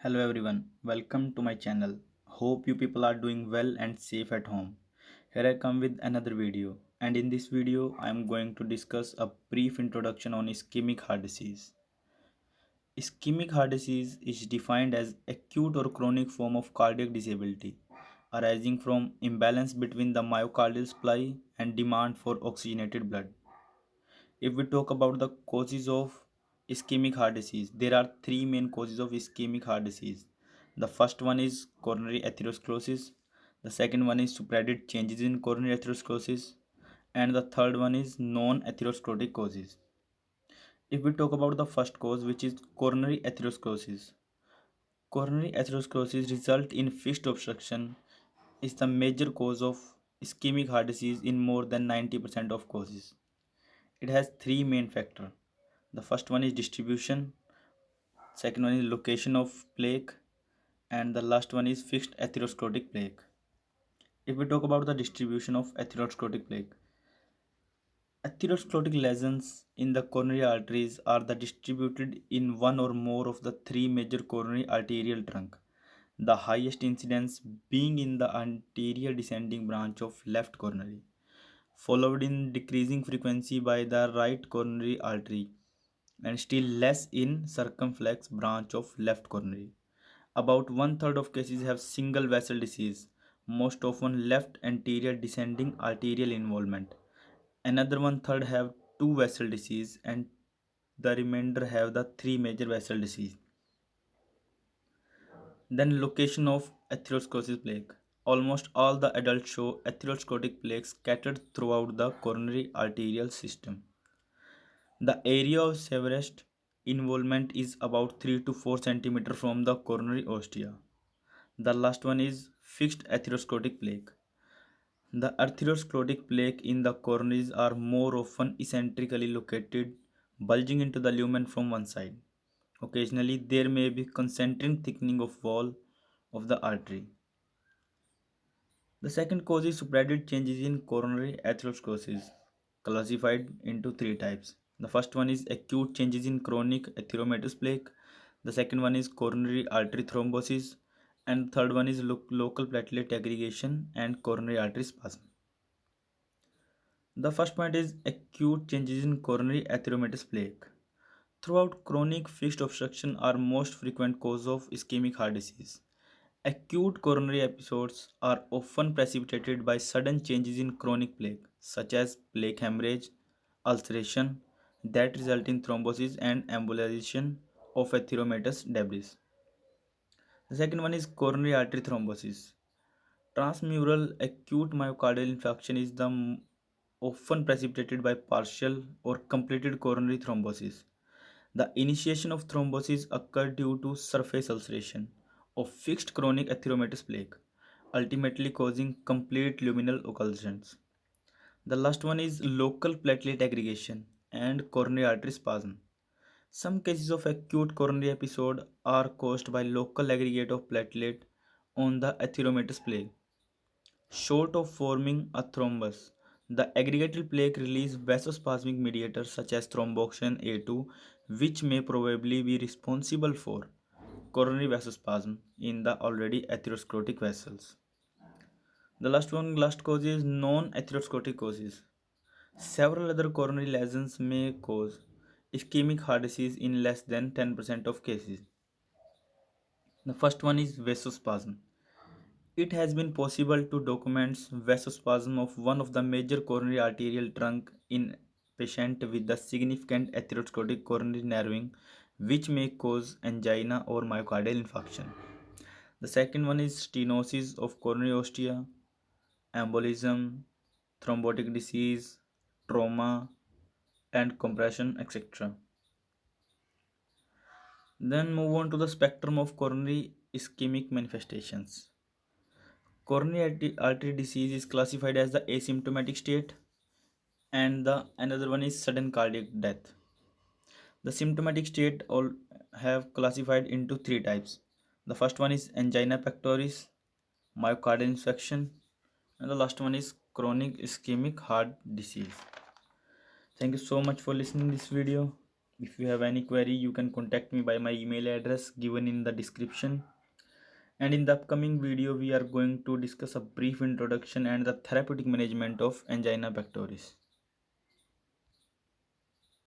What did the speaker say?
Hello everyone, welcome to my channel. Hope you people are doing well and safe at home. Here I come with another video, and in this video I am going to discuss a brief introduction on ischemic heart disease. Ischemic heart disease is defined as acute or chronic form of cardiac disability arising from imbalance between the myocardial supply and demand for oxygenated blood. If we talk about the causes of ischemic heart disease, there are three main causes of ischemic heart disease. The first one is coronary atherosclerosis, the second one is spread changes in coronary atherosclerosis, and the third one is non atherosclerotic causes. If we talk about the first cause, which is coronary atherosclerosis, coronary atherosclerosis result in fixed obstruction is the major cause of ischemic heart disease in more than 90% of causes. It has three main factors. The first one is distribution, second one is location of plaque, and the last one is fixed atherosclerotic plaque. If we talk about the distribution of atherosclerotic plaque, atherosclerotic lesions in the coronary arteries are the distributed in one or more of the three major coronary arterial trunk. The highest incidence being in the anterior descending branch of left coronary, followed in decreasing frequency by the right coronary artery, and still less in circumflex branch of left coronary. About one third of cases have single vessel disease, most often left anterior descending arterial involvement. Another one third have two vessel disease, and the remainder have the three major vessel disease. Then location of atherosclerosis plaque. Almost all the adults show atherosclerotic plaques scattered throughout the coronary arterial system. The area of severest involvement is about 3 to 4 cm from the coronary ostia. The last one is fixed atherosclerotic plaque. The atherosclerotic plaque in the coronaries are more often eccentrically located, bulging into the lumen from one side. Occasionally, there may be concentric thickening of wall of the artery. The second cause is spread changes in coronary atherosclerosis, classified into three types. The first one is acute changes in chronic atheromatous plaque. The second one is coronary artery thrombosis, and third one is local platelet aggregation and coronary artery spasm. The first point is acute changes in coronary atheromatoous plaque. Throughout, chronic fixed obstruction are most frequent cause of ischemic heart disease. Acute coronary episodes are often precipitated by sudden changes in chronic plaque, such as plaque hemorrhage, ulceration, that result in thrombosis and embolization of atheromatous debris. The second one is coronary artery thrombosis. Transmural acute myocardial infarction is often precipitated by partial or completed coronary thrombosis. The initiation of thrombosis occurs due to surface ulceration of fixed chronic atheromatous plaque, ultimately causing complete luminal occlusions. The last one is local platelet aggregation and coronary artery spasm. Some cases of acute coronary episode are caused by local aggregate of platelet on the atheromatous plaque. Short of forming a thrombus, the aggregated plaque release vasospasmic mediators such as thromboxane A2, which may probably be responsible for coronary vasospasm in the already atherosclerotic vessels. The last cause is non-atherosclerotic causes. Several other coronary lesions may cause ischemic heart disease in less than 10% of cases. The first one is vasospasm. It has been possible to document vasospasm of one of the major coronary arterial trunk in patient with the significant atherosclerotic coronary narrowing, which may cause angina or myocardial infarction. The second one is stenosis of coronary ostia, embolism, thrombotic disease, trauma, and compression, etc. Then move on to the spectrum of coronary ischemic manifestations. Coronary artery disease is classified as the asymptomatic state, and the another one is sudden cardiac death. The symptomatic state all have classified into three types. The first one is angina pectoris, myocardial infarction, and the last one is chronic ischemic heart disease. Thank you so much for listening this video. If you have any query, you can contact me by my email address given in the description. And in the upcoming video, we are going to discuss a brief introduction and the therapeutic management of angina pectoris.